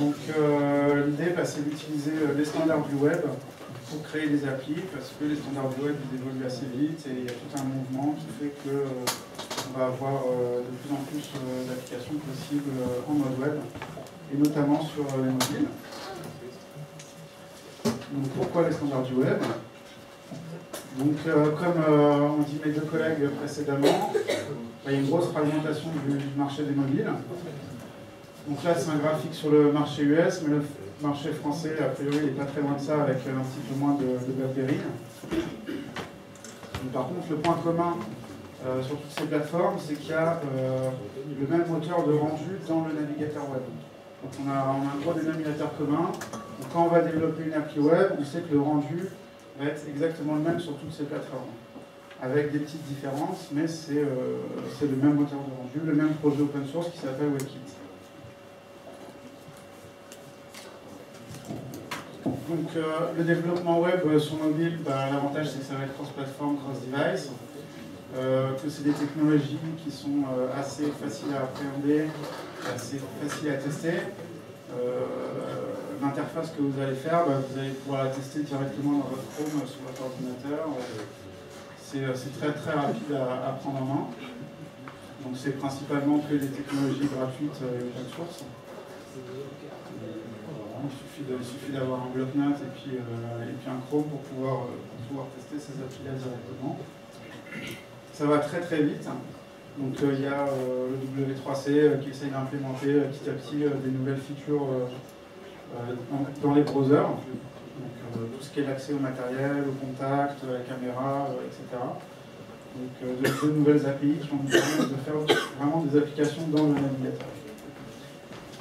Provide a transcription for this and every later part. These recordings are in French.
Donc l'idée, c'est d'utiliser les standards du web pour créer des applis, parce que les standards du web ils évoluent assez vite et il y a tout un mouvement qui fait que on va avoir de plus en plus d'applications possibles en mode web, et notamment sur les mobiles. Donc pourquoi les standards du web? Donc comme ont dit mes deux collègues précédemment, il y a une grosse fragmentation du marché des mobiles. Donc là c'est un graphique sur le marché US, mais le marché français a priori il n'est pas très loin de ça, avec un petit peu moins de BlackBerry. Par contre le point commun sur toutes ces plateformes, c'est qu'il y a le même moteur de rendu dans le navigateur web. Donc on a un gros dénominateur commun. Donc quand on va développer une appli web, on sait que le rendu va être exactement le même sur toutes ces plateformes, avec des petites différences, mais c'est le même moteur de rendu, le même projet open source qui s'appelle WebKit. Donc le développement web sur mobile, l'avantage c'est que ça va être cross-platform, cross-device, que c'est des technologies qui sont assez faciles à appréhender, assez faciles à tester. L'interface que vous allez faire, vous allez pouvoir la tester directement dans votre Chrome sur votre ordinateur. C'est très très rapide à prendre en main. Donc c'est principalement que des technologies gratuites et open source. Il suffit d'avoir un bloc-notes et puis un Chrome pour pouvoir tester ces applis-là directement. Ça va très très vite. Donc il y a le W3C qui essaye d'implémenter petit à petit des nouvelles features dans les browsers. Donc tout ce qui est l'accès au matériel, au contact, à la caméra, etc. Donc de nouvelles API qui vont nous permettre de faire vraiment des applications dans le navigateur.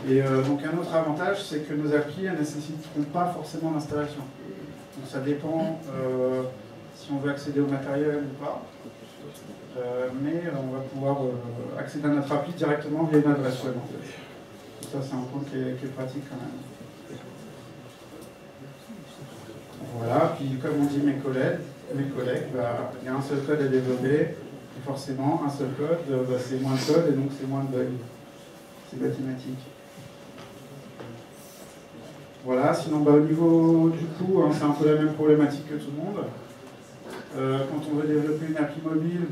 Et donc un autre avantage, c'est que nos applis ne nécessiteront pas forcément d'installation. Donc ça dépend si on veut accéder au matériel ou pas. Mais on va pouvoir accéder à notre appli directement via une adresse web en fait. Ça c'est un point qui est pratique quand même. Voilà, puis comme ont dit mes collègues, il y a un seul code à développer, et forcément un seul code, c'est moins de code et donc c'est moins de bugs. C'est mathématique. Voilà, sinon au niveau du coût, c'est un peu la même problématique que tout le monde. Quand on veut développer une appli mobile,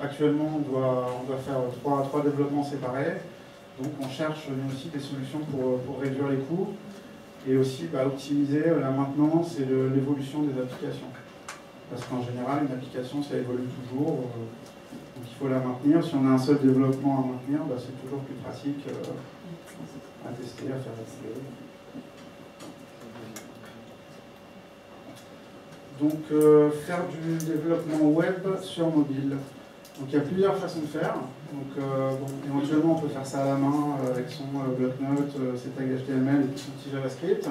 actuellement on doit faire trois développements séparés. Donc on cherche nous aussi des solutions pour réduire les coûts et aussi optimiser la maintenance et l'évolution des applications. Parce qu'en général, une application ça évolue toujours, donc il faut la maintenir. Si on a un seul développement à maintenir, c'est toujours plus pratique à tester, à faire évoluer. Donc faire du développement web sur mobile. Donc il y a plusieurs façons de faire. Donc éventuellement on peut faire ça à la main avec son bloc-notes, ses tags HTML et puis son petit JavaScript.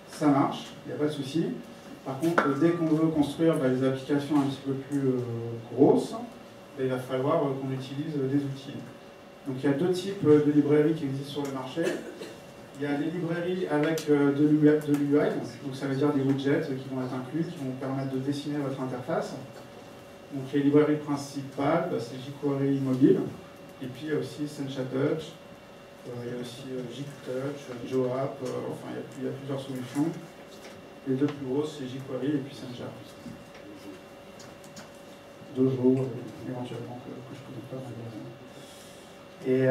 Ça marche, il n'y a pas de souci. Par contre, dès qu'on veut construire des applications un petit peu plus grosses, il va falloir qu'on utilise des outils. Donc il y a deux types de librairies qui existent sur le marché. Il y a les librairies avec de l'UI, donc ça veut dire des widgets qui vont être inclus, qui vont vous permettre de dessiner votre interface. Donc les librairies principales, c'est jQuery mobile, et puis il y a aussi SenchaTouch, il y a aussi JQuery, JoApp, enfin il y a plusieurs solutions. Les deux plus grosses, c'est jQuery et puis Sencha. Dojo, éventuellement, que je ne connais pas malheureusement. Et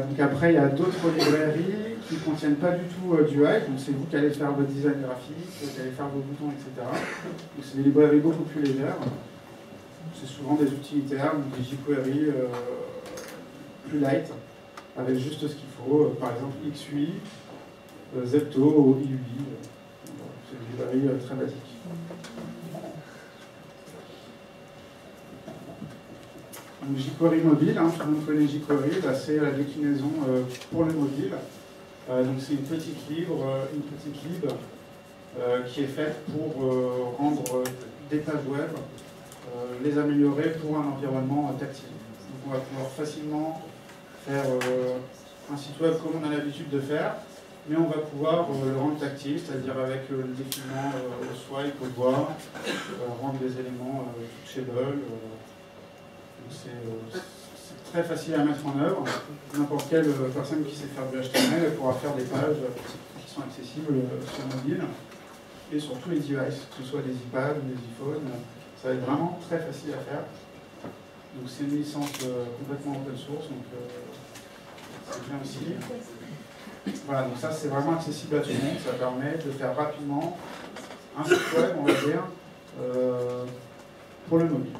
donc après, il y a d'autres librairies qui ne contiennent pas du tout d'UI, donc c'est vous qui allez faire votre design graphique, qui allez faire vos boutons, etc. Donc c'est des librairies beaucoup plus légères. C'est souvent des utilitaires, donc des jQuery plus light, avec juste ce qu'il faut, par exemple XUI, Zepto ou IUI. C'est des librairies très basiques. Donc jQuery mobile, tout le monde connaît jQuery, c'est la déclinaison pour le mobile. Donc c'est une petite lib qui est faite pour rendre des pages web, les améliorer pour un environnement tactile. Donc on va pouvoir facilement faire un site web comme on a l'habitude de faire, mais on va pouvoir le rendre tactile, c'est-à-dire avec le défilement au swipe, au doigt, rendre des éléments touchables. C'est très facile à mettre en œuvre. N'importe quelle personne qui sait faire du HTML elle pourra faire des pages qui sont accessibles sur mobile et sur tous les devices, que ce soit des iPads ou des iPhones. Ça va être vraiment très facile à faire. Donc c'est une licence complètement open source, donc c'est bien aussi. Voilà, donc ça c'est vraiment accessible à tout le monde, ça permet de faire rapidement un site web, on va dire, pour le mobile.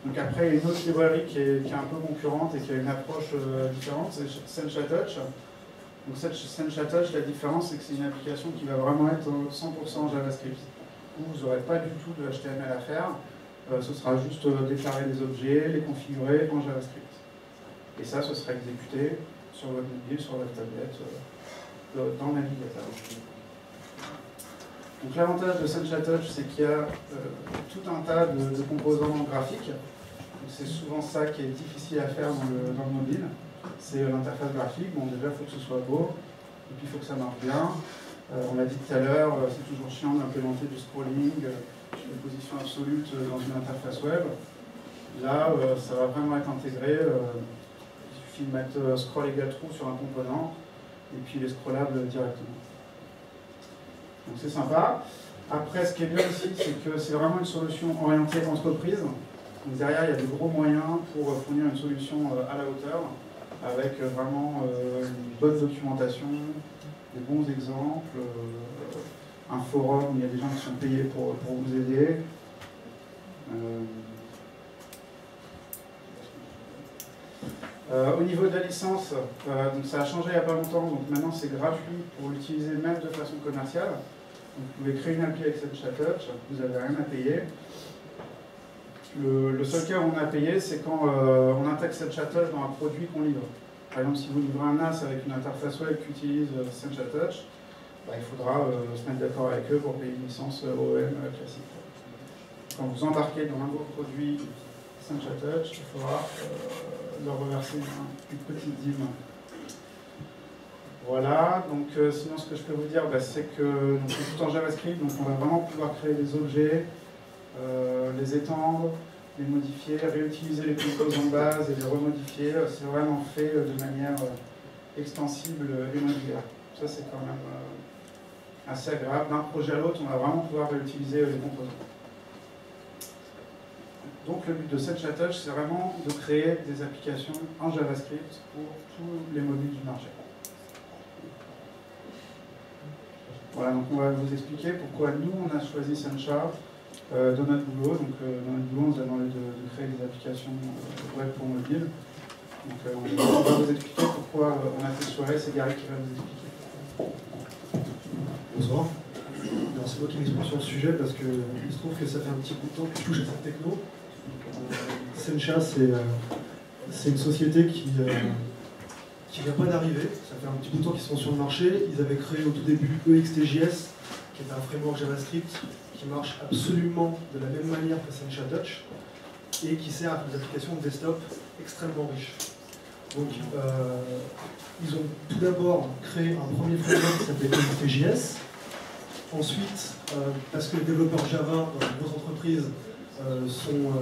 Donc après, il y a une autre librairie qui est un peu concurrente et qui a une approche différente, c'est SenchaTouch. Donc SenchaTouch, la différence c'est que c'est une application qui va vraiment être 100% JavaScript. Vous n'aurez pas du tout de HTML à faire, ce sera juste déclarer des objets, les configurer en JavaScript. Et ça, ce sera exécuté sur votre mobile, sur votre tablette, dans le navigateur. Donc l'avantage de SenchaTouch, c'est qu'il y a tout un tas de composants graphiques. C'est souvent ça qui est difficile à faire dans le mobile. C'est l'interface graphique. Bon, déjà, il faut que ce soit beau, et puis il faut que ça marche bien. On l'a dit tout à l'heure, c'est toujours chiant d'implémenter du scrolling, une position absolue dans une interface web. Là, ça va vraiment être intégré. Il suffit de mettre scroll égale true sur un composant, et puis il est scrollable directement. Donc c'est sympa. Après, ce qui est bien aussi, c'est que c'est vraiment une solution orientée entreprise. Donc derrière, il y a de gros moyens pour fournir une solution à la hauteur, avec vraiment une bonne documentation, des bons exemples, un forum où il y a des gens qui sont payés pour vous aider. Au niveau de la licence, donc ça a changé il n'y a pas longtemps, donc maintenant c'est gratuit pour l'utiliser même de façon commerciale. Donc vous pouvez créer une appli avec SenchaTouch, vous n'avez rien à payer. Le seul cas où on a payé, c'est quand on intègre SenchaTouch dans un produit qu'on livre. Par exemple, si vous livrez un NAS avec une interface web qui utilise SenchaTouch, il faudra se mettre d'accord avec eux pour payer une licence OEM classique. Quand vous embarquez dans un de vos produits SenchaTouch, il faudra leur reverser une petite dîme. Voilà, donc sinon ce que je peux vous dire, c'est que c'est tout en JavaScript, donc on va vraiment pouvoir créer des objets, les étendre, les modifier, réutiliser les composants de base et les remodifier. C'est vraiment fait de manière extensible et modulaire. Ça c'est quand même assez agréable. D'un projet à l'autre, on va vraiment pouvoir réutiliser les composants. Donc le but de SenchaTouch, c'est vraiment de créer des applications en JavaScript pour tous les mobiles du marché. Voilà, donc on va vous expliquer pourquoi nous, on a choisi Sencha dans notre boulot. Donc dans notre boulot, on nous a demandé de créer des applications web pour mobile. Donc on va vous expliquer pourquoi on a fait ce choix. C'est Gary qui va vous expliquer. Bonsoir. C'est moi qui m'exprime sur le sujet parce qu'il se trouve que ça fait un petit bout de temps que je touche à cette techno. Sencha, c'est une société qui vient pas d'arriver. Ça fait un petit bout de temps qu'ils sont sur le marché. Ils avaient créé au tout début EXTJS, qui est un framework JavaScript qui marche absolument de la même manière que SenchaTouch et qui sert à des applications de desktop extrêmement riches. Donc, ils ont tout d'abord créé un premier framework qui s'appelait EXTJS. Ensuite, parce que les développeurs Java dans les grosses entreprises sont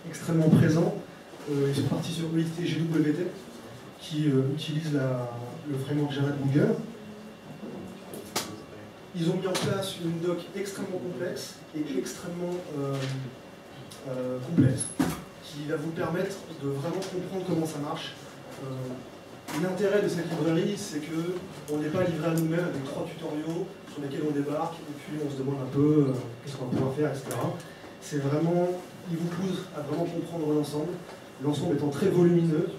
extrêmement présents, ils sont partis sur EXTGWT, qui utilise le framework Java de Google. Ils ont mis en place une doc extrêmement complexe et extrêmement complète, qui va vous permettre de vraiment comprendre comment ça marche. L'intérêt de cette librairie, c'est qu'on n'est pas livré à nous-mêmes avec 3 tutoriaux sur lesquels on débarque et puis on se demande un peu qu'est-ce qu'on va pouvoir faire, etc. C'est vraiment, ils vous poussent à vraiment comprendre l'ensemble. L'ensemble étant très volumineux,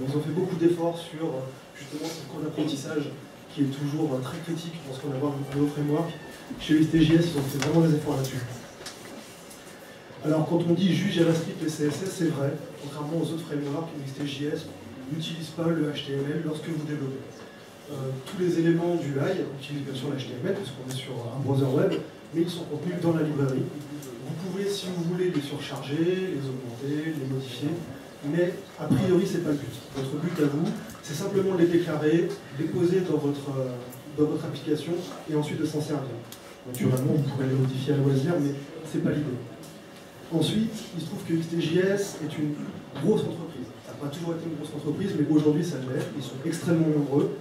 ils ont fait beaucoup d'efforts sur justement ce cours d'apprentissage qui est toujours très critique lorsqu'on a un nouveau framework. Chez EXTJS, ils ont fait vraiment des efforts là-dessus. Alors quand on dit juste JavaScript et CSS, c'est vrai, contrairement aux autres frameworks, EXTJS n'utilise pas le HTML lorsque vous développez. Tous les éléments du UI utilisent bien sûr le HTML, parce qu'on est sur un browser web, mais ils sont contenus dans la librairie. Vous pouvez, si vous voulez, les surcharger, les augmenter, les modifier, mais a priori, ce n'est pas le but. Votre but à vous, c'est simplement de les déclarer, les poser dans votre application et ensuite de s'en servir. Naturellement, vous pourrez les modifier à loisir, mais ce n'est pas l'idée. Ensuite, il se trouve que XTJS est une grosse entreprise. Ça n'a pas toujours été une grosse entreprise, mais aujourd'hui ça l'est. Ils sont extrêmement nombreux,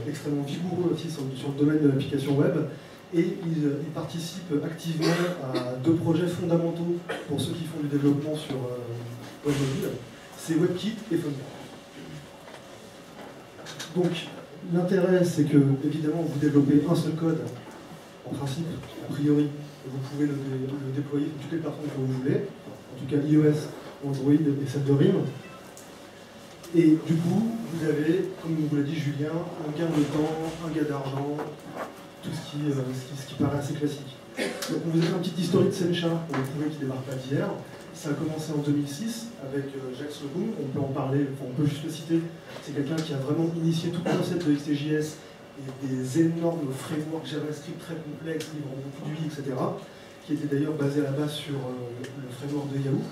extrêmement vigoureux aussi sur le domaine de l'application web. Et ils participent activement à 2 projets fondamentaux pour ceux qui font du développement sur web mobile. C'est WebKit et PhoneWorks. Donc, l'intérêt, c'est que, évidemment, vous développez un seul code, en principe, a priori, et vous pouvez le déployer sur toutes les plateformes que vous voulez, en tout cas iOS, Android et celle de RIM. Et du coup, vous avez, comme vous l'a dit Julien, un gain de temps, un gain d'argent, tout ce qui paraît assez classique. Donc on vous a fait un petit historique de Sencha, pour vous prouver qu'il ne démarre pas d'hier. Ça a commencé en 2006 avec Jacques Slocum, on peut en parler, enfin, on peut juste le citer. C'est quelqu'un qui a vraiment initié tout le concept de XTJS et des énormes frameworks JavaScript très complexes, libre produit, etc. Qui était d'ailleurs basé à la base sur le framework de Yahoo.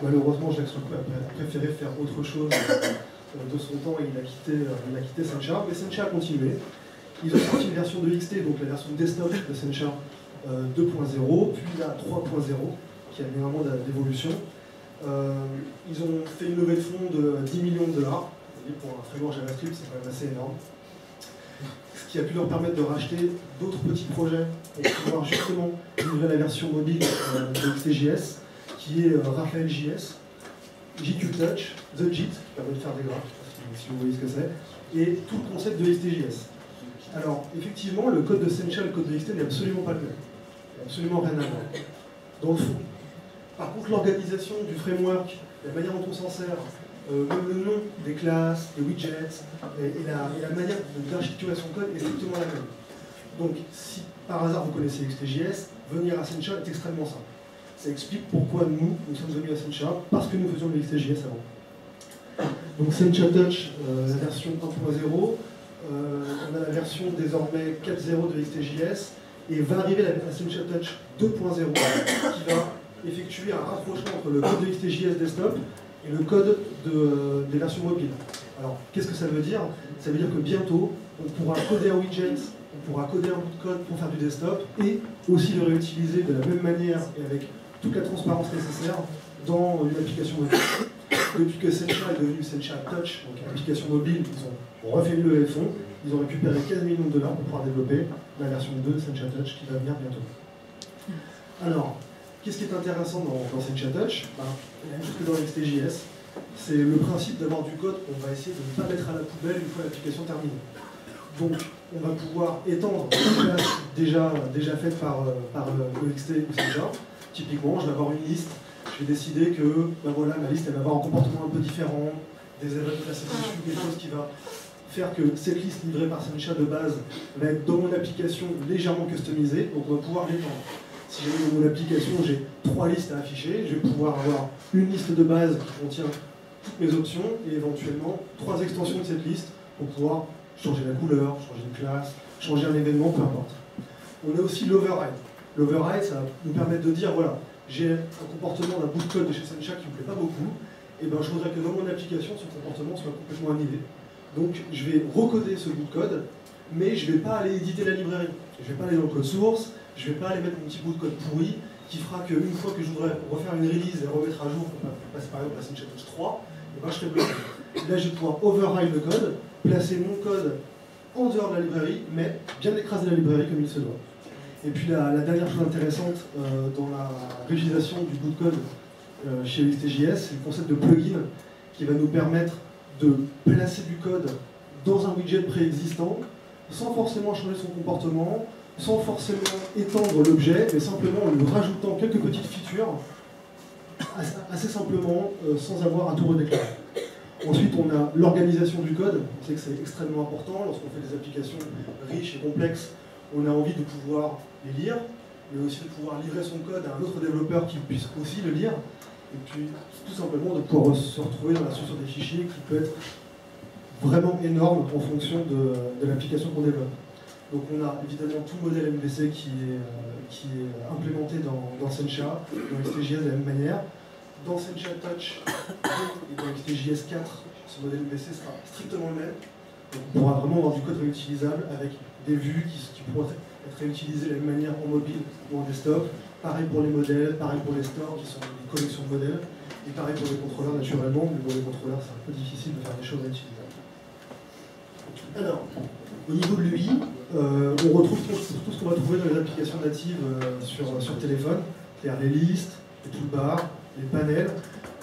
Malheureusement, Jacques Slocum a préféré faire autre chose de son temps et il a quitté Sencha, mais Sencha a continué. Ils ont sorti une version de XT, donc la version desktop de Sencha 2.0, puis la 3.0, qui a énormément d'évolution. Ils ont fait une levée de fonds de 10 millions de dollars. Pour un framework JavaScript, c'est quand même assez énorme. Ce qui a pu leur permettre de racheter d'autres petits projets pour pouvoir justement livrer la version mobile de XTJS, qui est RaphaelJS, JQTouch, TheJIT, qui permet de faire des graphes, si vous voyez ce que c'est, et tout le concept de XTJS. Alors, effectivement, le code de Sencha et le code de XT n'est absolument pas le même. Il n'y a absolument rien à voir, dans le fond. Par contre, l'organisation du framework, la manière dont on s'en sert, même le nom des classes, des widgets, et la manière d'architecturer son code est strictement la même. Donc, si par hasard vous connaissez XTJS, venir à Sencha est extrêmement simple. Ça explique pourquoi nous sommes venus à Sencha, parce que nous faisions de XTJS avant. Donc Sencha Touch, la version 1.0, on a la version désormais 4.0 de XTJS, et va arriver la Sencha Touch 2.0 qui va effectuer un rapprochement entre le code de XTJS desktop et le code des versions mobiles. Alors, qu'est-ce que ça veut dire? Ça veut dire que bientôt, on pourra coder un widget, on pourra coder un bout de code pour faire du desktop, et aussi le réutiliser de la même manière et avec toute la transparence nécessaire dans une application mobile. Depuis que Sencha est devenu Sencha Touch, donc application mobile, ils ont refait une levée de fonds, ils ont récupéré 15 millions de dollars pour pouvoir développer la version 2 de Sencha Touch qui va venir bientôt. Alors, qu'est-ce qui est intéressant dans Sencha Touch? La même chose que dans XTJS, c'est le principe d'avoir du code qu'on va essayer de ne pas mettre à la poubelle une fois l'application terminée. Donc, on va pouvoir étendre une classe déjà faite par EXT ou Sencha. Typiquement, je vais avoir une liste, je vais décider que voilà, ma liste elle va avoir un comportement un peu différent, des événements placés dessus, des choses qui va faire que cette liste livrée par Sencha de base va être dans mon application légèrement customisée, donc on va pouvoir l'étendre. Si j'ai dans mon application, j'ai 3 listes à afficher, je vais pouvoir avoir une liste de base qui contient toutes mes options et éventuellement 3 extensions de cette liste pour pouvoir changer la couleur, changer une classe, changer un événement, peu importe. On a aussi l'override. L'override, ça va nous permettre de dire, voilà, j'ai un comportement d'un bout de code de chez Sencha qui ne me plaît pas beaucoup, et bien je voudrais que dans mon application, ce comportement soit complètement annihilé. Donc je vais recoder ce bout de code, mais je ne vais pas aller éditer la librairie. Je ne vais pas aller dans le code source, je ne vais pas aller mettre mon petit bout de code pourri, qui fera qu'une fois que je voudrais refaire une release et remettre à jour, pour passer par exemple à Sencha Touch 3, et ben je serai bloqué. Là, je vais pouvoir override le code, placer mon code en dehors de la librairie, mais bien écraser la librairie comme il se doit. Et puis la dernière chose intéressante dans la réutilisation du bout de code chez XTJS, c'est le concept de plugin qui va nous permettre de placer du code dans un widget préexistant sans forcément changer son comportement, sans forcément étendre l'objet, mais simplement en lui rajoutant quelques petites features assez simplement sans avoir à tout redéclarer. Ensuite, on a l'organisation du code. On sait que c'est extrêmement important. Lorsqu'on fait des applications riches et complexes, on a envie de pouvoir les lire, mais aussi de pouvoir livrer son code à un autre développeur qui puisse aussi le lire. Et puis, tout simplement, de pouvoir se retrouver dans la structure des fichiers qui peut être vraiment énorme en fonction de l'application qu'on développe. Donc, on a évidemment tout le modèle MVC qui est implémenté dans Sencha, dans XTJS de la même manière. Dans Sencha Touch et dans XTJS 4, ce modèle MVC sera strictement le même. Donc on pourra vraiment avoir du code réutilisable avec des vues qui pourront être réutilisés de la même manière en mobile ou en desktop. Pareil pour les modèles, pareil pour les stores qui sont des collections de modèles, et pareil pour les contrôleurs naturellement, mais pour les contrôleurs c'est un peu difficile de faire des choses réutilisables. Alors, au niveau de l'UI, on retrouve tout ce qu'on va trouver dans les applications natives sur téléphone, c'est-à-dire les listes, les toolbars, les panels.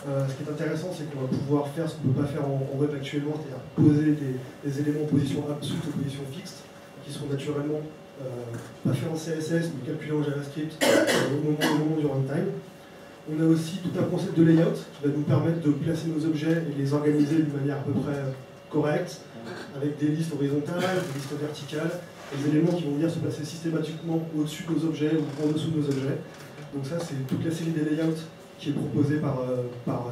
Ce qui est intéressant, c'est qu'on va pouvoir faire ce qu'on ne peut pas faire en web actuellement, c'est-à-dire poser des éléments en position absolue ou position fixe, qui sont naturellement pas faits en CSS, mais calculés en JavaScript au moment du runtime. On a aussi tout un concept de layout qui va nous permettre de placer nos objets et de les organiser d'une manière à peu près correcte, avec des listes horizontales, des listes verticales, des éléments qui vont venir se placer systématiquement au-dessus de nos objets ou en dessous de nos objets. Donc ça, c'est toute la série des layouts qui est proposée par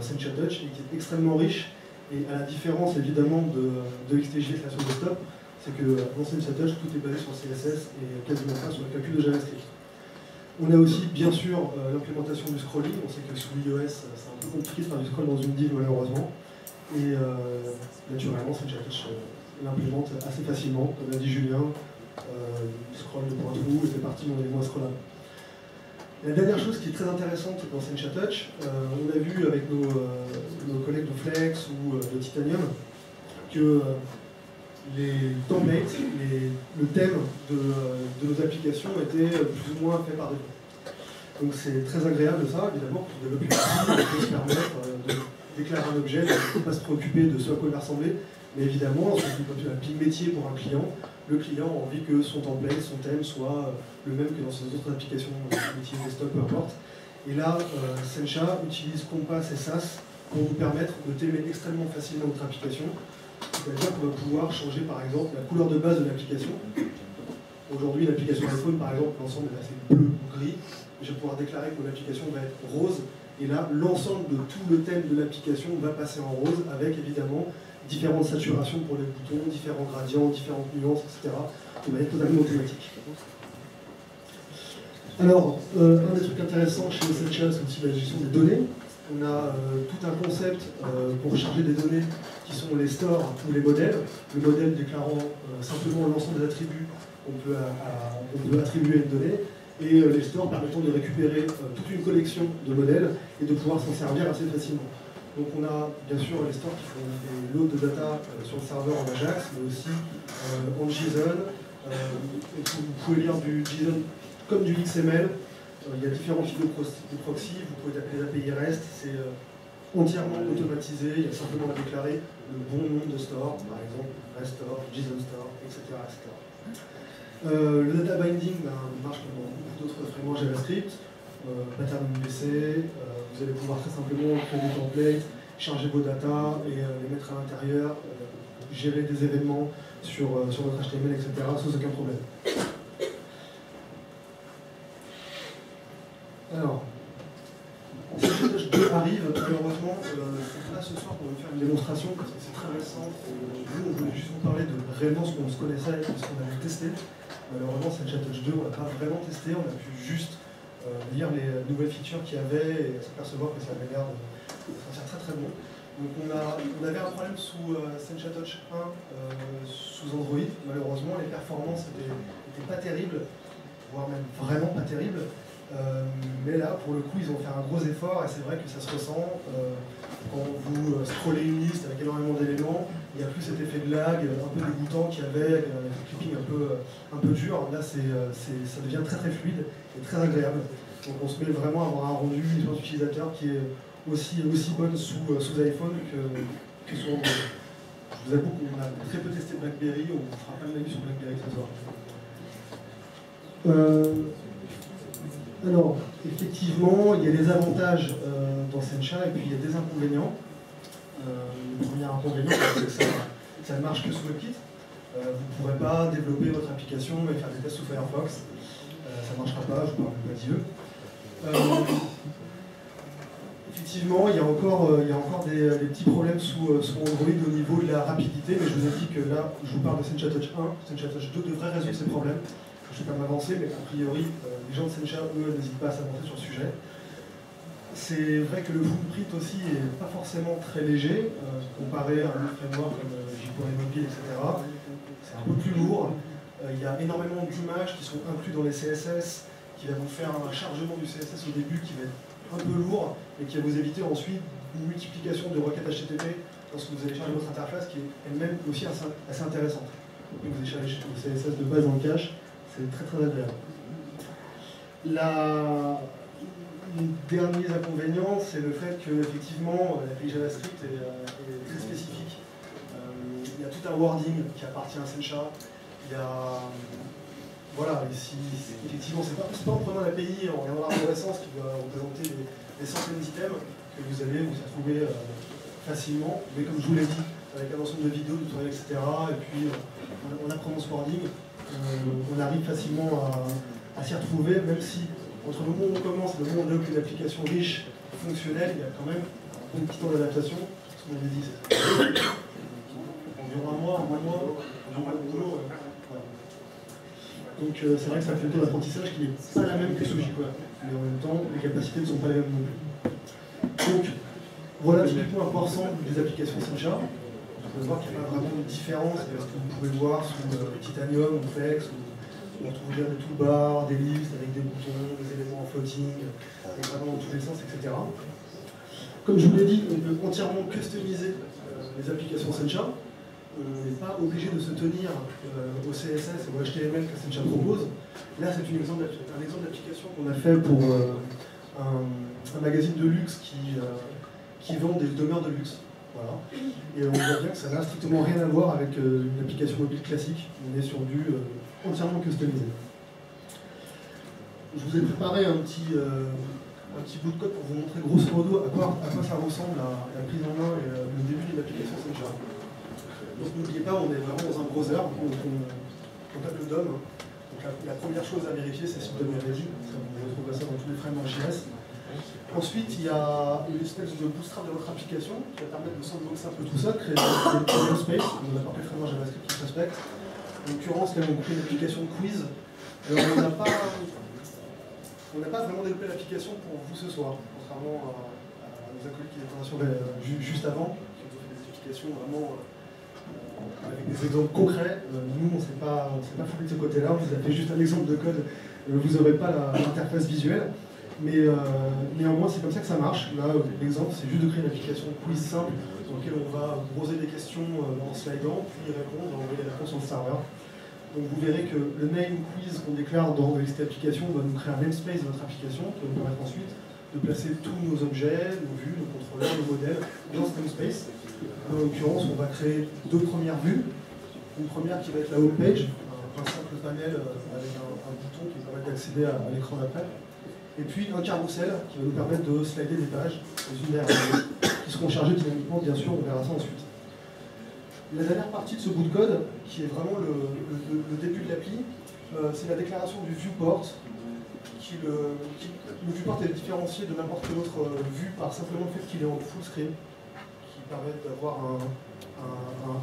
Sencha Touch et qui est extrêmement riche. Et à la différence évidemment de XTJ création desktop, c'est que dans Sencha Touch, tout est basé sur CSS et quasiment pas sur le calcul de JavaScript. On a aussi bien sûr l'implémentation du scrolling. On sait que sous iOS, c'est un peu compliqué de faire du scroll dans une div malheureusement. Et naturellement, Sencha Touch l'implémente assez facilement. Comme a dit Julien, scroll de point trou et c'est parti dans les mots scrollables. La dernière chose qui est très intéressante dans Sencha Touch, on a vu avec nos collègues de Flex ou de Titanium que les templates, le thème de nos applications était plus ou moins fait par défaut. Donc c'est très agréable ça, évidemment, pour développer une appli, on peut se permettre de déclarer un objet, de ne pas se préoccuper de ce à quoi il va ressembler, mais évidemment, c'est une appli métier pour un client. Le client a envie que son template, son thème soit le même que dans ses autres applications métier, desktop, peu importe. Et là, Sencha utilise Compass et SAS pour vous permettre de thèmer extrêmement facilement votre application. C'est-à-dire qu'on va pouvoir changer par exemple la couleur de base de l'application. Aujourd'hui, l'application iPhone, par exemple, l'ensemble est assez bleu ou gris. Je vais pouvoir déclarer que mon application va être rose. Et là, l'ensemble de tout le thème de l'application va passer en rose avec évidemment différentes saturations pour les boutons, différents gradients, différentes nuances, etc. On va être totalement automatique. Alors, un des trucs intéressants chez Sencha, c'est aussi la gestion des données. On a tout un concept pour charger des données qui sont les stores ou les modèles. Le modèle déclarant simplement l'ensemble des attributs qu'on peut attribuer à une donnée, et les stores permettant de récupérer toute une collection de modèles et de pouvoir s'en servir assez facilement. Donc on a bien sûr les stores qui font des loads de data sur le serveur en Ajax, mais aussi en JSON. Vous pouvez lire du JSON comme du XML. Il y a différents types de proxy, vous pouvez taper les API REST, c'est entièrement automatisé, il y a simplement à déclarer le bon nom de store, par exemple REST store, JSON store, etc. Le data binding marche comme dans beaucoup d'autres frameworks JavaScript, pattern MVC, vous allez pouvoir très simplement créer des templates, charger vos data et les mettre à l'intérieur, gérer des événements sur votre HTML, etc. sans aucun problème. Alors, Sencha Touch 2 arrive, malheureusement, là ce soir pour vous faire une démonstration parce que c'est très récent. Nous, on voulait juste vous parler de réellement ce qu'on se connaissait et ce qu'on avait testé. Malheureusement, Sencha Touch 2, on l'a pas vraiment testé, on a pu juste lire les nouvelles features qu'il y avait et s'apercevoir que ça avait l'air de sentir très très bon. Donc on avait un problème sous Sencha Touch 1 sous Android. Malheureusement, les performances n'étaient pas terribles, voire même vraiment pas terribles. Mais là, pour le coup, ils ont fait un gros effort et c'est vrai que ça se ressent. Quand vous scrollez une liste avec énormément d'éléments, il n'y a plus cet effet de lag un peu dégoûtant qu'il y avait, avec un effet clipping un peu dur. Là, ça devient très très fluide et très agréable. Donc on se met vraiment à avoir un rendu, une expérience utilisateur qui est aussi bonne sous iPhone que sous Android. Je vous avoue qu'on a très peu testé BlackBerry, on ne fera pas le avis sur BlackBerry ce soir. Alors, effectivement, il y a des avantages dans Sencha et puis il y a des inconvénients. Le premier inconvénient, c'est que ça ne marche que sous WebKit. Vous ne pourrez pas développer votre application et faire des tests sous Firefox. Ça ne marchera pas, je ne parle pas d'IE. Effectivement, il y a encore des petits problèmes sous Android au niveau de la rapidité, mais je vous ai dit que là, je vous parle de Sencha Touch 1. Sencha Touch 2 devrait résoudre ces problèmes. Je ne vais pas m'avancer, mais a priori, les gens de Sencha, eux, n'hésitent pas à s'avancer sur le sujet. C'est vrai que le footprint aussi n'est pas forcément très léger, comparé à un autre framework comme jQuery Mobile, etc. C'est un peu plus lourd. Il y a énormément d'images qui sont inclus dans les CSS, qui va vous faire un chargement du CSS au début qui va être un peu lourd et qui va vous éviter ensuite une multiplication de requêtes HTTP lorsque vous allez charger votre interface qui est elle-même aussi assez intéressante. Et vous allez charger le CSS de base dans le cache, c'est très très agréable. Le dernier inconvénient, c'est le fait que effectivement la l'API JavaScript est très spécifique. Il y a tout un wording qui appartient à Sencha. Il y a voilà, et si effectivement c'est pas en prenant l'API en regardant l'arborescence qui va représenter des centaines d'items que vous allez vous y retrouver facilement, mais comme je vous l'ai dit, avec un ensemble de vidéos, de tutoriels, etc. Et puis en apprenant ce wording, on arrive facilement à s'y retrouver, même si entre le moment où on commence et le moment où on a une application riche, fonctionnelle, il y a quand même un petit temps d'adaptation. Ce qu'on avait dit, c'est environ un mois, de boulot. Voilà. Donc c'est vrai que ça fait un taux d'apprentissage qui n'est pas la même que sous jQuery, mais en même temps, les capacités ne sont pas les mêmes non plus. Donc voilà typiquement à quoi ressemblent les applications Sencha. Vous pouvez voir qu'il n'y a pas vraiment de différence avec ce que vous pouvez voir sous Titanium ou Flex, où on retrouve bien des toolbars, des listes avec des boutons, des éléments en floating, vraiment dans tous les sens, etc. Comme je vous l'ai dit, on peut entièrement customiser les applications Sencha. On n'est pas obligé de se tenir au CSS ou au HTML que Sencha propose. Là, c'est un exemple d'application qu'on a fait pour un magazine de luxe qui vend des demeures de luxe. Voilà. Et on voit bien que ça n'a strictement rien à voir avec une application mobile classique. On est sur du entièrement customisé. Je vous ai préparé un petit bout de code pour vous montrer grosso modo à quoi ça ressemble la prise en main et le début de l'application Sencha. Donc n'oubliez pas, on est vraiment dans un browser, on tape le DOM. Donc la première chose à vérifier, c'est si le DOM est ready. Vous retrouvez ça dans tous les frameworks JS. Ensuite, il y a une espèce de bootstrap de votre application qui va permettre de sandboxer un peu tout ça, de créer des namespaces, on n'a pas le framework JavaScript qui se respecte. En l'occurrence, là, on crée une application quiz. Alors, on n'a pas vraiment développé l'application pour vous ce soir, contrairement à nos acolytes qui étaient juste avant, qui ont fait des applications vraiment avec des exemples concrets. Nous, on ne s'est pas foutu de ce côté-là, on vous a fait juste un exemple de code, vous n'aurez pas l'interface visuelle. Mais néanmoins, c'est comme ça que ça marche. Là, l'exemple, c'est juste de créer une application quiz simple dans laquelle on va poser des questions en slidant, puis y répondre, envoyer les réponses sur le serveur. Donc vous verrez que le name quiz qu'on déclare dans cette application va nous créer un namespace de notre application qui va nous permettre ensuite de placer tous nos objets, nos vues, nos contrôleurs, nos modèles dans ce namespace. En l'occurrence, on va créer deux premières vues. Une première qui va être la home page, un simple panel avec un bouton qui va permettre d'accéder à l'écran d'après. Et puis un carrousel qui va nous permettre de slider des pages les unes derrière les autres, qui seront chargées dynamiquement, bien sûr, on verra ça ensuite. La dernière partie de ce bout de code, qui est vraiment le début de l'appli, c'est la déclaration du viewport. Le viewport est différencié de n'importe quelle autre vue par simplement le fait qu'il est en full screen, qui permet d'avoir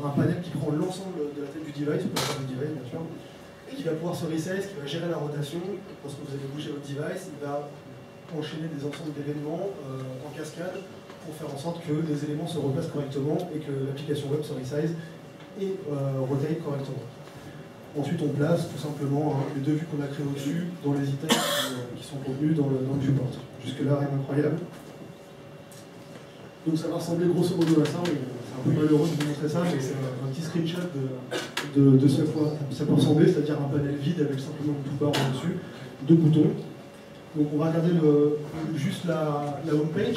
un panel qui prend l'ensemble de la tête du device, bien sûr, qui va pouvoir se resize, qui va gérer la rotation. Lorsque vous allez bouger votre device, il va enchaîner des ensembles d'événements en cascade pour faire en sorte que les éléments se replacent correctement et que l'application web se resize et rotate correctement. Ensuite, on place tout simplement les deux vues qu'on a créées au-dessus dans les items qui sont contenus dans le viewport. Jusque-là, rien d'incroyable. Donc ça va ressembler grosso modo à ça. C'est un peu malheureux de vous montrer ça, mais c'est un petit screenshot de ce à quoi ça peut ressembler, c'est-à-dire un panel vide avec simplement une toolbar en dessus, deux boutons. Donc on va regarder juste la home page.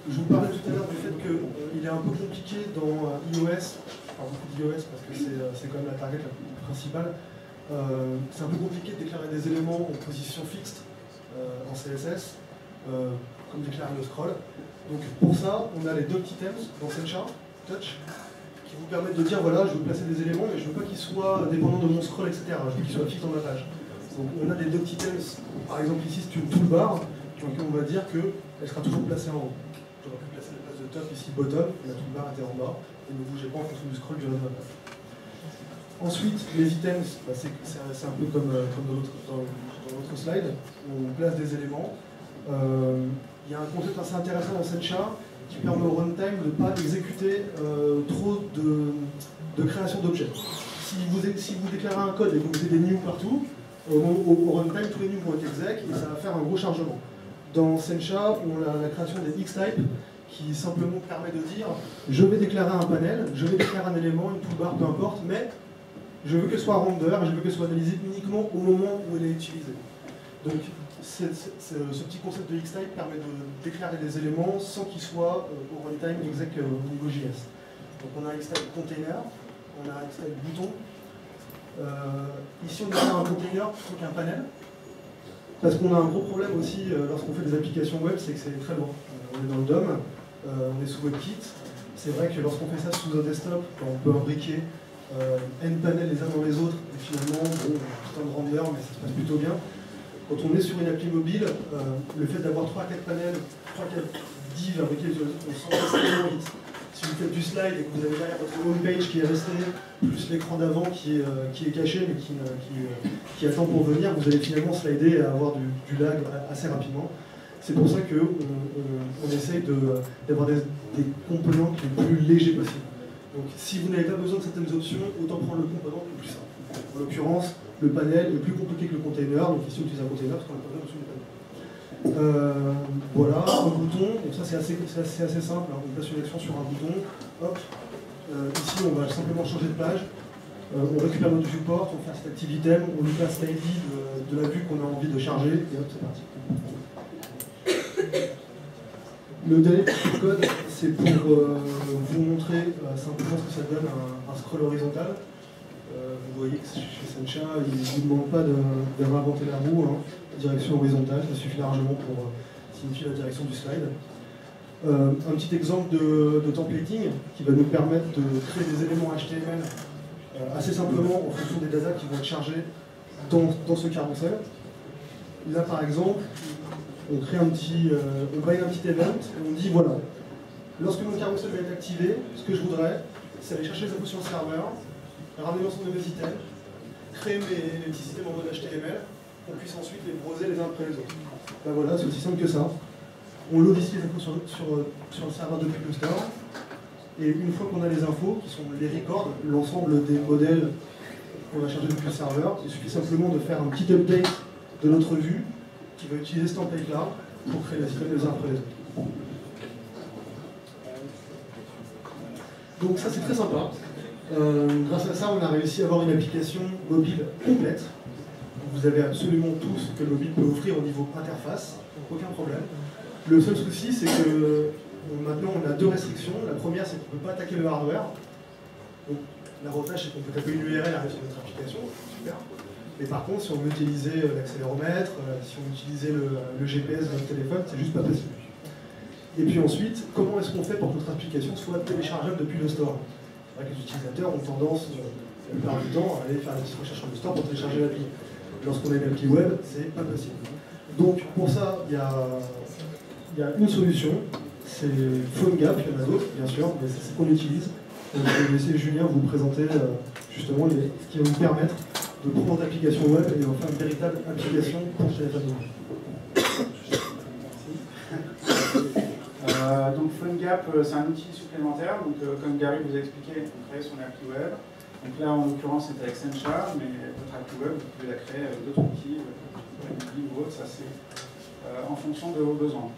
Je vous parlais tout à l'heure du fait qu'il est un peu compliqué dans iOS, enfin beaucoup d'iOS parce que c'est quand même la target principale. C'est un peu compliqué de déclarer des éléments en position fixe en CSS, comme déclarer le scroll. Donc pour ça, on a les docked items dans Sencha, touch, qui vous permettent de dire voilà, je veux placer des éléments, mais je veux pas qu'ils soient dépendants de mon scroll, etc. Je veux qu'ils soient fixes dans ma page. Donc on a des docked items, par exemple ici c'est une toolbar, dans laquelle on va dire qu'elle sera toujours placée en haut. J'aurais pu placer la place de top ici bottom, la toolbar était en bas, et ne bougez pas en fonction du scroll du reste de la page. Ensuite, les items, c'est un peu comme dans l'autre slide, on place des éléments. Il y a un concept assez intéressant dans Sencha qui permet au runtime de ne pas exécuter trop de création d'objets. si vous déclarez un code et que vous mettez des new partout, au runtime, tous les new vont être exec et ça va faire un gros chargement. Dans Sencha, on a la création des Xtype qui simplement permet de dire je vais déclarer un panel, je vais déclarer un élément, une toolbar, peu importe, mais je veux que ce soit render et je veux que ce soit analysé uniquement au moment où elle est utilisée. Donc ce petit concept de Xtype permet de déclarer des éléments sans qu'ils soient au runtime exec au niveau JS. Donc on a Xtype container, on a Xtype bouton. Ici on déclare un container plutôt qu'un panel. Parce qu'on a un gros problème aussi lorsqu'on fait des applications web, c'est que c'est très loin. On est dans le DOM, on est sous WebKit. C'est vrai que lorsqu'on fait ça sous un desktop, on peut imbriquer N panels les uns dans les autres, et finalement, bon, c'est un render, mais ça se passe plutôt bien. Quand on est sur une appli mobile, le fait d'avoir 3-4 panels, 3-4 divs imbriqués sur les autres, on s'en passe tellement vite. Si vous faites du slide et que vous avez derrière votre home page qui est resté, plus l'écran d'avant qui est caché mais qui attend pour venir, vous allez finalement slider et avoir du lag assez rapidement. C'est pour ça qu'on essaye d'avoir des composants qui sont le plus légers possible. Donc si vous n'avez pas besoin de certaines options, autant prendre le composant le plus simple. En l'occurrence, le panel est plus compliqué que le container, donc ici on utilise un container parce qu'on n'a pas besoin de panel. Voilà, un bouton, donc ça c'est assez simple, hein. On place une action sur un bouton, hop, ici on va simplement changer de page, on récupère notre viewport, on fait cet active-item, on lui passe l'ID de la vue qu'on a envie de charger, et hop, c'est parti. Le dernier petit code, c'est pour vous montrer simplement ce que ça donne un scroll horizontal. Vous voyez que chez Sencha, il ne vous demande pas de réinventer la roue, hein. Direction horizontale, ça suffit largement pour signifier la direction du slide. Un petit exemple de templating qui va nous permettre de créer des éléments HTML assez simplement en fonction des datas qui vont être chargées dans ce carrousel. Là par exemple, on crée on bind un petit event et on dit voilà, lorsque mon carrousel va être activé, ce que je voudrais, c'est aller chercher les infos sur le serveur, ramener l'ensemble de mes items, créer mes petits systèmes en mode HTML, qu'on puisse ensuite les browser les uns après les autres. Ben voilà, c'est aussi simple que ça. On load ici les infos sur le serveur depuis le store, et une fois qu'on a les infos, qui sont les records, l'ensemble des modèles qu'on a chargés depuis le serveur, il suffit simplement de faire un petit update de notre vue, qui va utiliser ce template-là pour créer les systèmes les uns après les autres. Donc ça c'est très sympa. Grâce à ça, on a réussi à avoir une application mobile complète. Vous avez absolument tout ce que le mobile peut offrir au niveau interface, donc aucun problème. Le seul souci, c'est que maintenant on a deux restrictions. La première, c'est qu'on ne peut pas attaquer le hardware. Donc l'avantage, c'est qu'on peut taper une URL arriver sur notre application, super. Mais par contre, si on veut utiliser l'accéléromètre, si on veut utiliser le GPS de notre téléphone, c'est juste pas possible. Et puis ensuite, comment est-ce qu'on fait pour que notre application soit téléchargeable depuis le store? C'est vrai que les utilisateurs ont tendance, la plupart du temps, à aller faire des petites recherches sur le store pour télécharger l'appli. Lorsqu'on a une appli web, c'est pas possible. Donc pour ça, il y a une solution, c'est PhoneGap, il y en a d'autres bien sûr, mais c'est ce qu'on utilise. Donc, je vais laisser Julien vous présenter justement ce qui va vous permettre de prendre votre application web et d'en faire une véritable application pour téléphone mobile. Donc PhoneGap, c'est un outil supplémentaire. Donc, comme Gary vous a expliqué, on crée son appli web. Donc là, en l'occurrence, c'était avec Sencha, mais votre appli web, vous pouvez la créer avec d'autres outils, ou autres, ça c'est en fonction de vos besoins.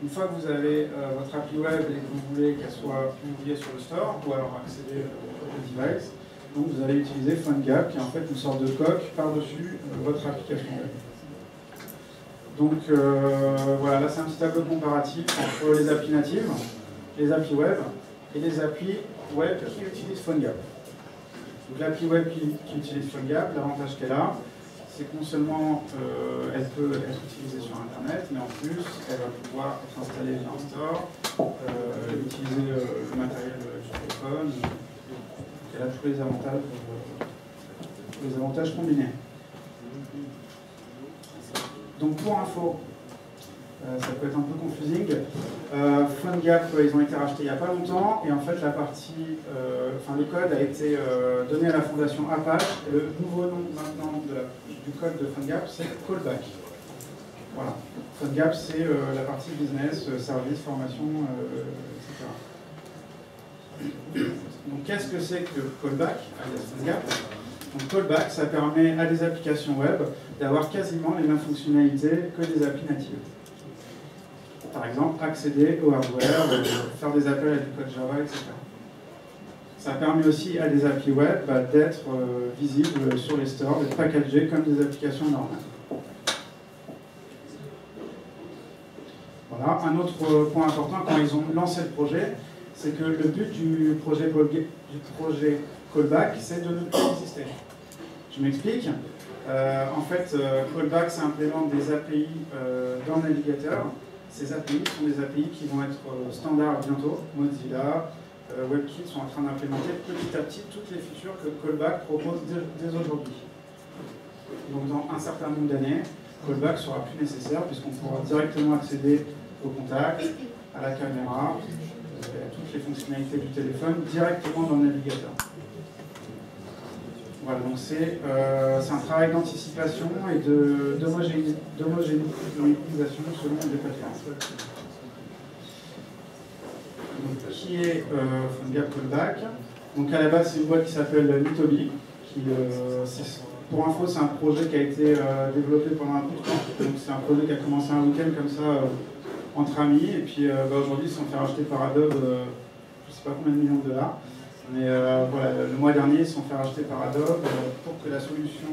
Une fois que vous avez votre appli web et que vous voulez qu'elle soit publiée sur le store, ou alors accéder au device, donc vous allez utiliser PhoneGap, qui est en fait une sorte de coque par-dessus votre application web. Donc voilà, là c'est un petit tableau comparatif entre les applis natives, les applis web et les applis web qui utilisent PhoneGap. Donc l'appli web qui utilise PhoneGap, l'avantage qu'elle a, c'est que non seulement elle peut être utilisée sur Internet, mais en plus elle va pouvoir être installée via un store, utiliser le matériel du téléphone, donc elle a tous les avantages combinés. Donc pour info, ça peut être un peu confusing. PhoneGap, ils ont été rachetés il n'y a pas longtemps, et en fait la partie, le code a été donné à la fondation Apache, et le nouveau nom maintenant du code de PhoneGap, c'est Callback. Voilà. PhoneGap, c'est la partie business, service, formation, etc. Donc Donc qu'est-ce que c'est que Callback, alias PhoneGap? Donc Callback, ça permet à des applications web d'avoir quasiment les mêmes fonctionnalités que des applis natives. Par exemple, accéder au hardware, faire des appels à du code Java, etc. Ça permet aussi à des applis web d'être visibles sur les stores, d'être packagés comme des applications normales. Voilà. Un autre point important quand ils ont lancé le projet, c'est que le but du projet Callback, c'est de ne plus exister. Je m'explique. En fait, Callback, ça implémente des API dans le navigateur. Ces API sont des API qui vont être standards bientôt. Mozilla, WebKit sont en train d'implémenter petit à petit toutes les features que Callback propose dès aujourd'hui. Donc dans un certain nombre d'années, Callback sera plus nécessaire puisqu'on pourra directement accéder au contact, à la caméra, à toutes les fonctionnalités du téléphone directement dans le navigateur. Voilà, donc c'est un travail d'anticipation et d'homogénéisation selon les plateformes. Donc, qui est PhoneGap Callback? Donc à la base, c'est une boîte qui s'appelle Nitobi. Pour info, c'est un projet qui a été développé pendant un peu de temps. Donc c'est un projet qui a commencé un week-end comme ça entre amis. Et puis aujourd'hui, ils se sont fait racheter par Adobe, je ne sais pas combien de millions de dollars. Mais voilà, le mois dernier, ils se sont fait racheter par Adobe pour que la solution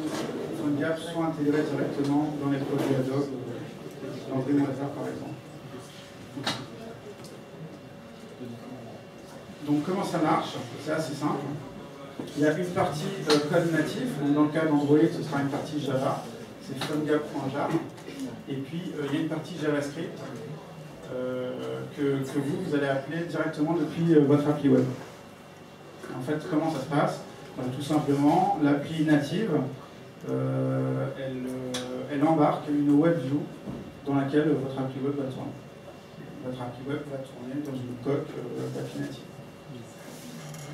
PhoneGap soit intégrée directement dans les produits Adobe, dans Dreamweaver par exemple. Donc comment ça marche? C'est assez simple. Il y a une partie code natif, donc dans le cas d'Android, ce sera une partie Java, c'est PhoneGap.jar. Et puis il y a une partie JavaScript que vous allez appeler directement depuis votre appli web. En fait, comment ça se passe? Tout simplement, l'appli native, elle embarque une WebView dans laquelle votre appli web va tourner. Votre appli web va tourner dans une coque d'appli native.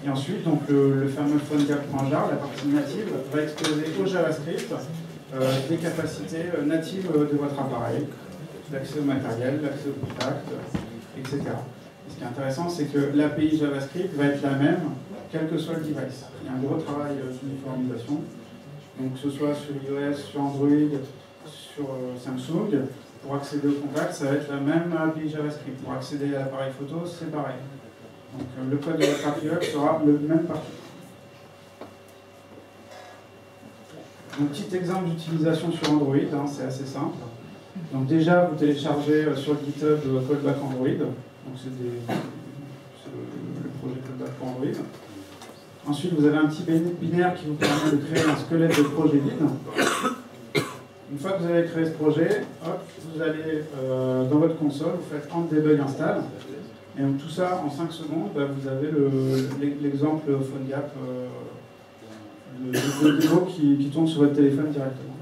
Et ensuite, donc, le fameux PhoneGap.jar, la partie native, va exposer au JavaScript des capacités natives de votre appareil, l'accès au matériel, l'accès au contact, etc. Et ce qui est intéressant, c'est que l'API JavaScript va être la même quel que soit le device. Il y a un gros travail d'uniformisation, donc que ce soit sur iOS, sur Android, sur Samsung, pour accéder au contact, ça va être la même API JavaScript. Pour accéder à l'appareil photo, c'est pareil. Donc le code de votre API web sera le même partout. Un petit exemple d'utilisation sur Android, c'est assez simple. Donc déjà, vous téléchargez sur le GitHub Callback Android, donc c'est le projet Callback pour Android. Ensuite, vous avez un petit binaire qui vous permet de créer un squelette de projet vide. Une fois que vous avez créé ce projet, hop, vous allez dans votre console, vous faites Ant debug install. Et donc tout ça, en 5 secondes, vous avez l'exemple PhoneGap de démo qui tourne sur votre téléphone directement.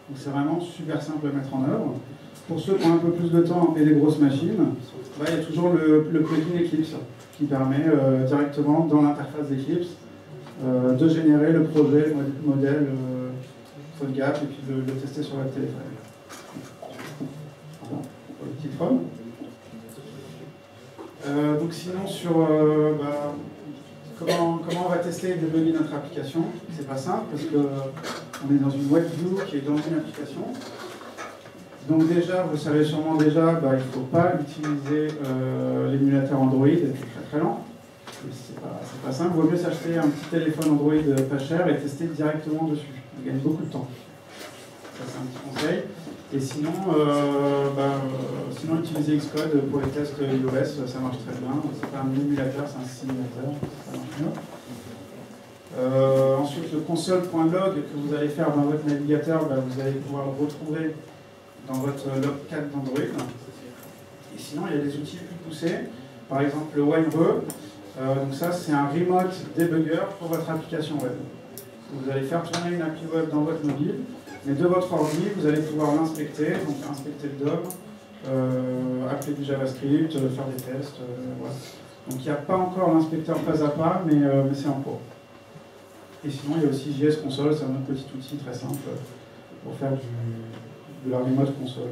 Donc c'est vraiment super simple à mettre en œuvre. Pour ceux qui ont un peu plus de temps et des grosses machines, il y a toujours le plugin Eclipse qui permet directement dans l'interface d'Eclipse de générer le projet modèle PhoneGap et puis de le tester sur votre téléphone. Voilà, pour le petit ROM. Donc sinon sur comment on va tester et débugger notre application, c'est pas simple parce qu'on est dans une WebView qui est dans une application. Donc déjà, vous savez sûrement déjà, il ne faut pas utiliser l'émulateur Android, c'est très lent. C'est pas simple, il vaut mieux s'acheter un petit téléphone Android pas cher et tester directement dessus. On gagne beaucoup de temps. Ça c'est un petit conseil. Et sinon, sinon utiliser Xcode pour les tests iOS, ça marche très bien. C'est pas un émulateur, c'est un simulateur, ça marche mieux. Ensuite, le console.log que vous allez faire dans votre navigateur, vous allez pouvoir le retrouver dans votre log4 d'Android. Et sinon, il y a des outils plus poussés, par exemple le WineRe. Donc ça, c'est un remote debugger pour votre application web. Vous allez faire tourner une appli web dans votre mobile, mais de votre ordi, vous allez pouvoir l'inspecter, donc inspecter le DOM, appeler du JavaScript, faire des tests. Voilà. Donc il n'y a pas encore l'inspecteur pas à pas, mais c'est en cours. Et sinon, il y a aussi JS Console, c'est un autre petit outil très simple pour faire de la remote console.